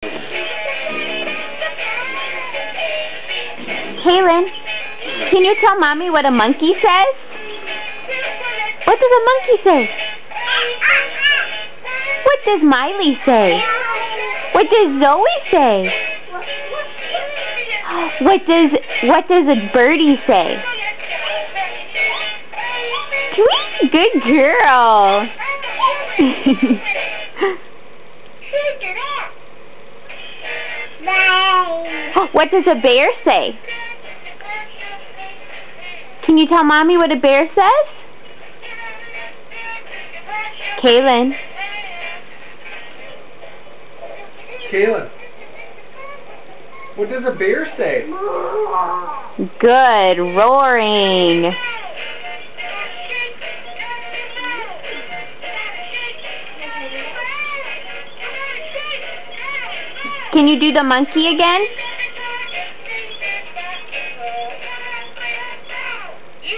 Kaelyn, can you tell Mommy what a monkey says? What does a monkey say? What does Miley say? What does Zoe say? What does a birdie say? Tweet, good girl. What does a bear say? Can you tell Mommy what a bear says? Kaelyn. Kaelyn, what does a bear say? Good, roaring. Can you do the monkey again?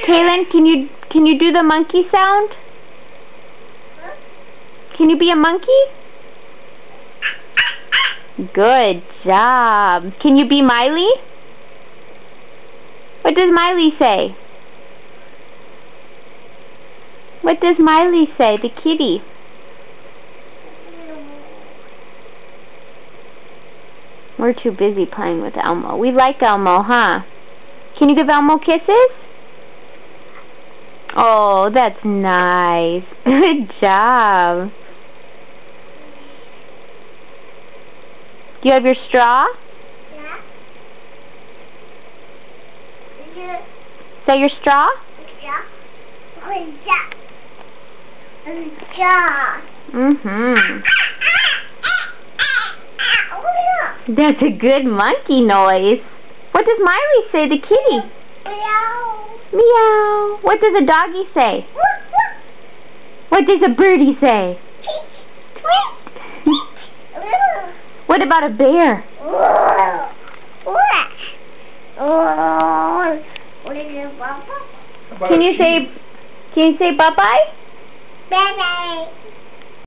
Kaelyn, can you do the monkey sound? Can you be a monkey? Good job. Can you be Miley? What does Miley say? What does Miley say, the kitty? We're too busy playing with Elmo. We like Elmo, huh? Can you give Elmo kisses? Oh, that's nice. Good job. Do you have your straw? Yeah. Is that your straw? Mm-hmm. That's a good monkey noise. What does Miley say, the kitty? Meow. Meow. What does a doggy say? What does a birdie say? Tweet. What about a bear? Can you say bye-bye? Bye-bye.